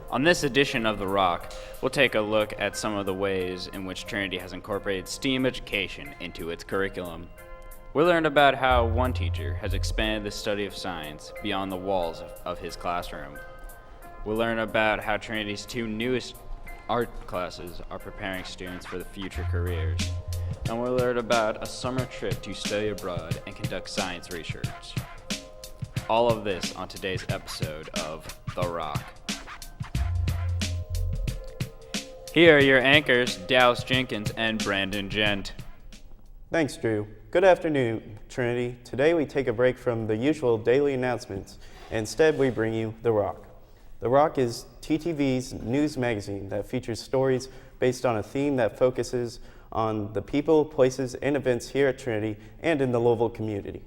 On this edition of The Rock, we'll take a look at some of the ways in which Trinity has incorporated STEAM education into its curriculum. We'll learn about how one teacher has expanded the study of science beyond the walls of his classroom. We'll learn about how Trinity's two newest art classes are preparing students for the future careers. And we'll learn about a summer trip to study abroad and conduct science research. All of this on today's episode of The Rock. Here are your anchors, Dallas Jenkins and Brandon Gent. Thanks, Drew. Good afternoon, Trinity. Today we take a break from the usual daily announcements. Instead, we bring you The Rock. The Rock is TTV's news magazine that features stories based on a theme that focuses on the people, places, and events here at Trinity and in the Louisville community.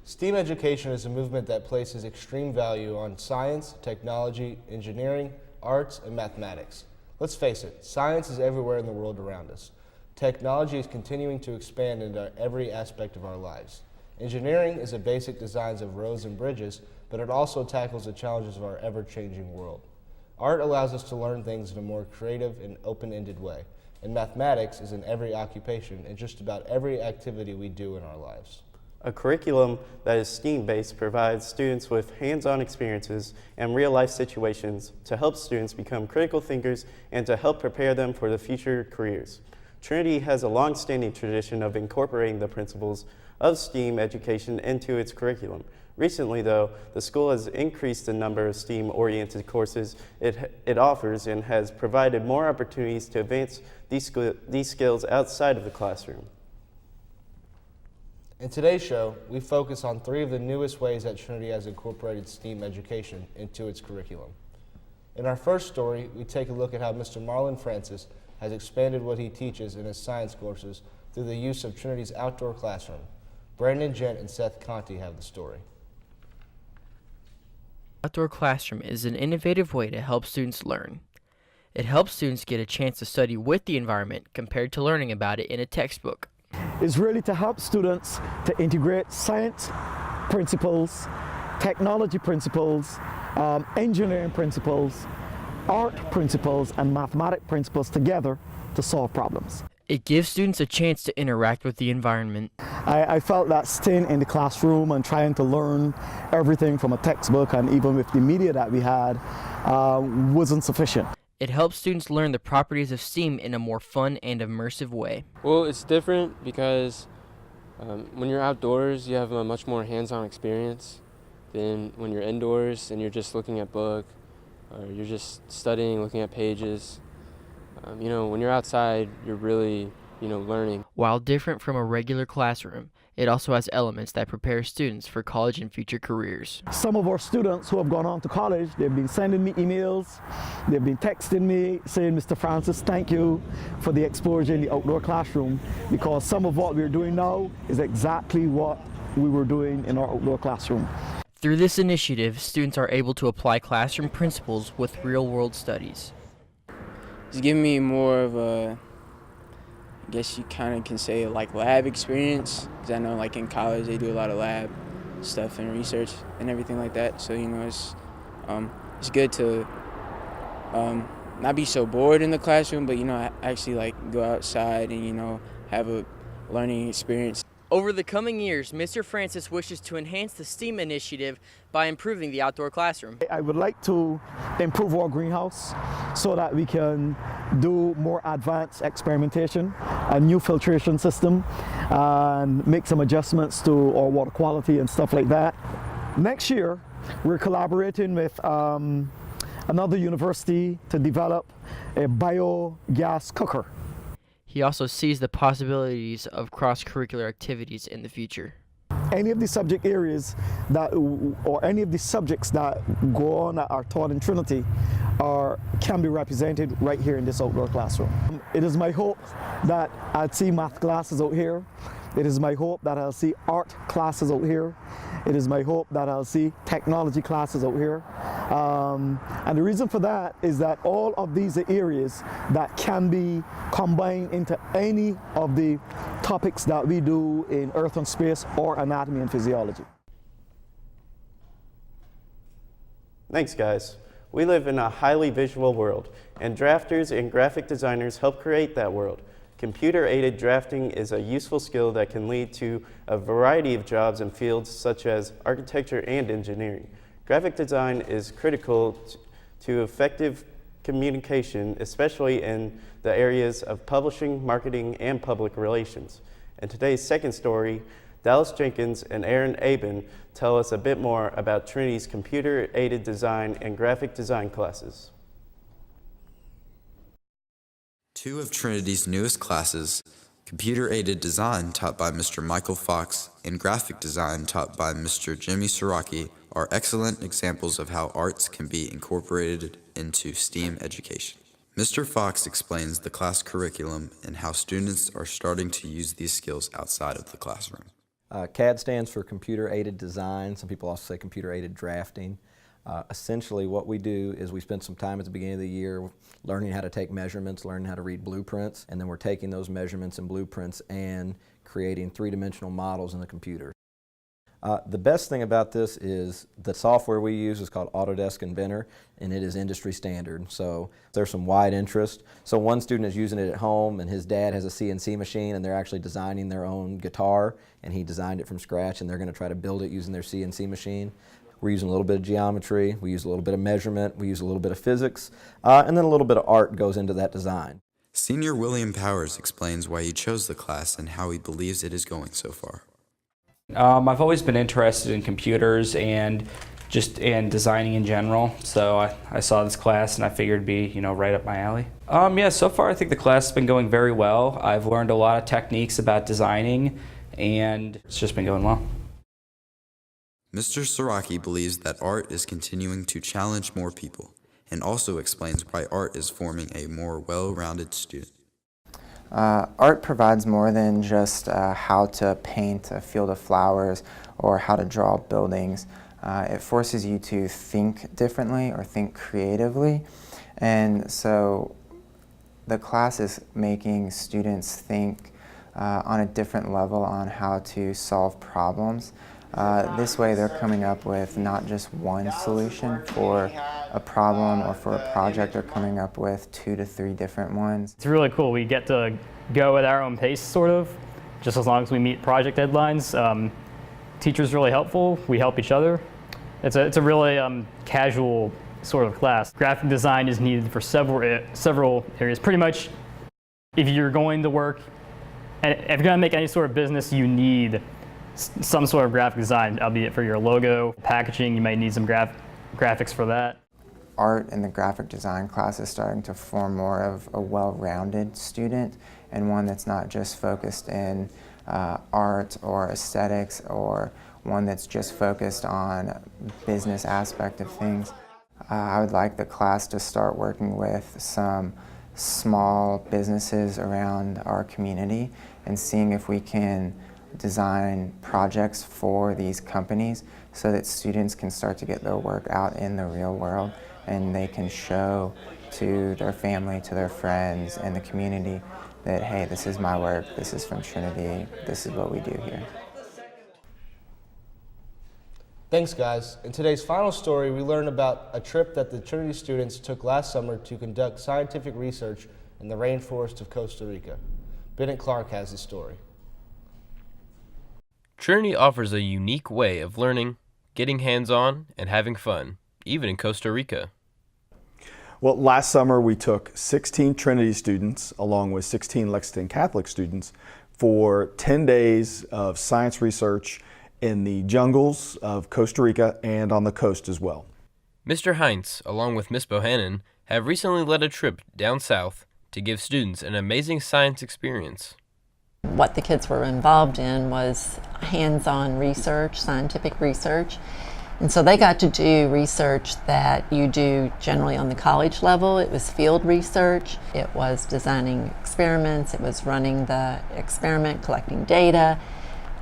STEAM education is a movement that places extreme value on science, technology, engineering, arts, and mathematics. Let's face it, science is everywhere in the world around us. Technology is continuing to expand into every aspect of our lives. Engineering is the basic designs of roads and bridges, but it also tackles the challenges of our ever-changing world. Art allows us to learn things in a more creative and open-ended way, and mathematics is in every occupation and just about every activity we do in our lives. A curriculum that is STEAM-based provides students with hands-on experiences and real-life situations to help students become critical thinkers and to help prepare them for the future careers. Trinity has a long-standing tradition of incorporating the principles of STEAM education into its curriculum. Recently, though, the school has increased the number of STEAM-oriented courses it offers and has provided more opportunities to advance these skills outside of the classroom. In today's show, we focus on three of the newest ways that Trinity has incorporated STEAM education into its curriculum. In our first story, we take a look at how Mr. Marlon Francis has expanded what he teaches in his science courses through the use of Trinity's outdoor classroom. Brandon Gent and Seth Conti have the story. Outdoor classroom is an innovative way to help students learn. It helps students get a chance to study with the environment compared to learning about it in a textbook. Is really to help students to integrate science principles, technology principles, engineering principles, art principles, and mathematics principles together to solve problems. It gives students a chance to interact with the environment. I felt that staying in the classroom and trying to learn everything from a textbook and even with the media that we had wasn't sufficient. It helps students learn the properties of STEAM in a more fun and immersive way. Well, it's different because when you're outdoors, you have a much more hands-on experience than when you're indoors and you're just looking at book or you're just studying, looking at pages. When you're outside, you're really, learning. While different from a regular classroom, it also has elements that prepare students for college and future careers. Some of our students who have gone on to college, they've been sending me emails, they've been texting me saying, Mr. Francis, thank you for the exposure in the outdoor classroom, because some of what we're doing now is exactly what we were doing in our outdoor classroom. Through this initiative, students are able to apply classroom principles with real-world studies. It's giving me more of a, I guess you kind of can say, like lab experience, because I know like in college they do a lot of lab stuff and research and everything like that. So it's good to not be so bored in the classroom, but actually like go outside and have a learning experience. Over the coming years, Mr. Francis wishes to enhance the STEAM initiative by improving the outdoor classroom. I would like to improve our greenhouse so that we can do more advanced experimentation, a new filtration system, and make some adjustments to our water quality and stuff like that. Next year, we're collaborating with another university to develop a biogas cooker. He also sees the possibilities of cross-curricular activities in the future. Any of the subject areas or any of the subjects that go on that are taught in Trinity can be represented right here in this outdoor classroom. It is my hope that I'll see math classes out here. It is my hope that I'll see art classes out here. It is my hope that I'll see technology classes out here. And the reason for that is that all of these are areas that can be combined into any of the topics that we do in Earth and Space or anatomy and physiology. Thanks, guys. We live in a highly visual world, and drafters and graphic designers help create that world. Computer-aided drafting is a useful skill that can lead to a variety of jobs in fields such as architecture and engineering. Graphic design is critical to effective communication, especially in the areas of publishing, marketing, and public relations. In today's second story, Dallas Jenkins and Aaron Aben tell us a bit more about Trinity's computer-aided design and graphic design classes. Two of Trinity's newest classes, Computer-Aided Design taught by Mr. Michael Fox and Graphic Design taught by Mr. Jimmy Siraki, are excellent examples of how arts can be incorporated into STEAM education. Mr. Fox explains the class curriculum and how students are starting to use these skills outside of the classroom. CAD stands for Computer-Aided Design. Some people also say Computer-Aided Drafting. Essentially what we do is we spend some time at the beginning of the year learning how to take measurements, learning how to read blueprints, and then we're taking those measurements and blueprints and creating three-dimensional models in the computer. The best thing about this is the software we use is called Autodesk Inventor, and it is industry standard. So there's some wide interest. So one student is using it at home, and his dad has a CNC machine, and they're actually designing their own guitar, and he designed it from scratch, and they're going to try to build it using their CNC machine. We're using a little bit of geometry, we use a little bit of measurement, we use a little bit of physics, and then a little bit of art goes into that design. Senior William Powers explains why he chose the class and how he believes it is going so far. I've always been interested in computers and designing in general, so I saw this class and I figured it'd be right up my alley. Yeah, so far I think the class has been going very well. I've learned a lot of techniques about designing and it's just been going well. Mr. Siraki believes that art is continuing to challenge more people and also explains why art is forming a more well-rounded student. Art provides more than just how to paint a field of flowers or how to draw buildings. It forces you to think differently or think creatively, and so the class is making students think on a different level on how to solve problems. This way they're coming up with not just one solution for a problem or for a project, they're coming up with 2 to 3 different ones. It's really cool. We get to go at our own pace, sort of, just as long as we meet project deadlines. Teacher's really helpful. We help each other. It's a really casual sort of class. Graphic design is needed for several areas. Pretty much, if you're going to work, and if you're going to make any sort of business, you need some sort of graphic design, albeit for your logo, packaging, you might need some graphics for that. Art in the graphic design class is starting to form more of a well-rounded student and one that's not just focused in art or aesthetics or one that's just focused on business aspect of things. I would like the class to start working with some small businesses around our community and seeing if we can design projects for these companies so that students can start to get their work out in the real world and they can show to their family, to their friends, and the community that, hey, this is my work, this is from Trinity, this is what we do here. Thanks, guys. In today's final story, we learn about a trip that the Trinity students took last summer to conduct scientific research in the rainforest of Costa Rica. Bennett Clark has the story. Trinity offers a unique way of learning, getting hands-on, and having fun, even in Costa Rica. Well, last summer we took 16 Trinity students, along with 16 Lexington Catholic students, for 10 days of science research in the jungles of Costa Rica and on the coast as well. Mr. Heinz, along with Miss Bohannon, have recently led a trip down south to give students an amazing science experience. What the kids were involved in was hands-on research, scientific research. And so they got to do research that you do generally on the college level. It was field research, it was designing experiments, it was running the experiment, collecting data,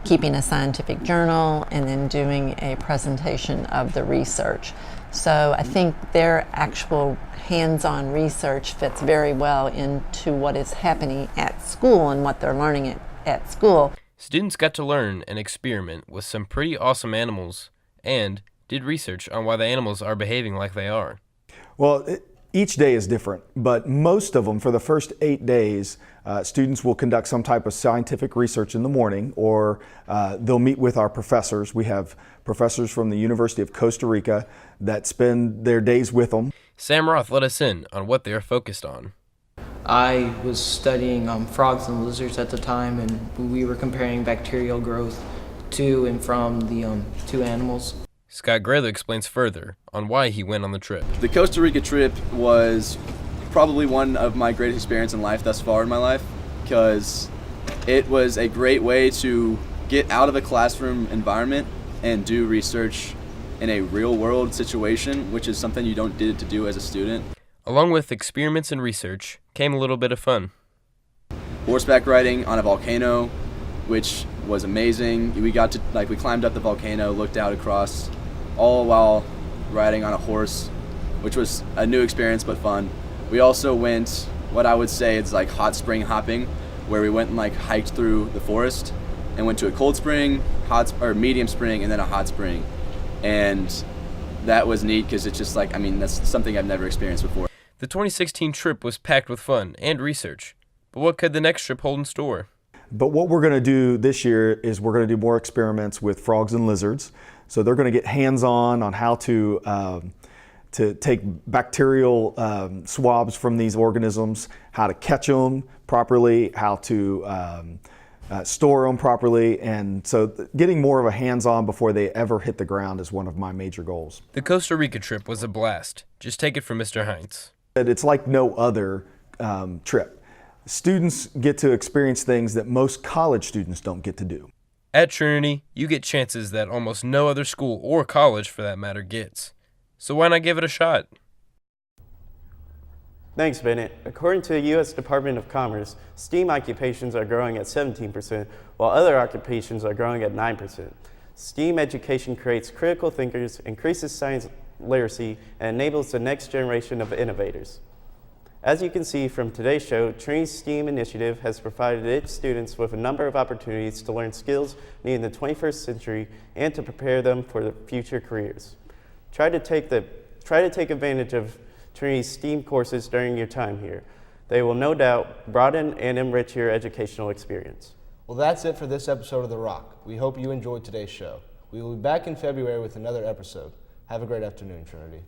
keeping a scientific journal, and then doing a presentation of the research. So I think their actual hands-on research fits very well into what is happening at school and what they're learning at school. Students got to learn and experiment with some pretty awesome animals and did research on why the animals are behaving like they are. Well, each day is different, but most of them, for the first 8 days, students will conduct some type of scientific research in the morning, or they'll meet with our professors. We have professors from the University of Costa Rica that spend their days with them. Sam Roth let us in on what they are focused on. I was studying frogs and lizards at the time, and we were comparing bacterial growth to and from the two animals. Scott Grayler explains further on why he went on the trip. The Costa Rica trip was probably one of my greatest experiences in life thus far in my life, because it was a great way to get out of a classroom environment and do research in a real world situation, which is something you don't get to do as a student. Along with experiments and research came a little bit of fun. Horseback riding on a volcano, which was amazing. We climbed up the volcano, looked out across, all while riding on a horse, which was a new experience but fun. We also went, what I would say is like hot spring hopping, where we went and hiked through the forest and went to a cold spring, medium spring, and then a hot spring. And that was neat because it's just that's something I've never experienced before. The 2016 trip was packed with fun and research, but what could the next trip hold in store? But what we're going to do this year is we're going to do more experiments with frogs and lizards. So they're going to get hands-on how to take bacterial swabs from these organisms, how to catch them properly, how to store them properly, and so getting more of a hands-on before they ever hit the ground is one of my major goals. The Costa Rica trip was a blast. Just take it from Mr. Heinz. It's like no other trip. Students get to experience things that most college students don't get to do. At Trinity, you get chances that almost no other school or college, for that matter, gets. So why not give it a shot? Thanks, Bennett. According to the U.S. Department of Commerce, STEAM occupations are growing at 17%, while other occupations are growing at 9%. STEAM education creates critical thinkers, increases science literacy, and enables the next generation of innovators. As you can see from today's show, Trinity's STEAM initiative has provided its students with a number of opportunities to learn skills needed in the 21st century and to prepare them for their future careers. Try to take advantage of Trinity's STEAM courses during your time here. They will no doubt broaden and enrich your educational experience. Well, that's it for this episode of The Rock. We hope you enjoyed today's show. We will be back in February with another episode. Have a great afternoon, Trinity.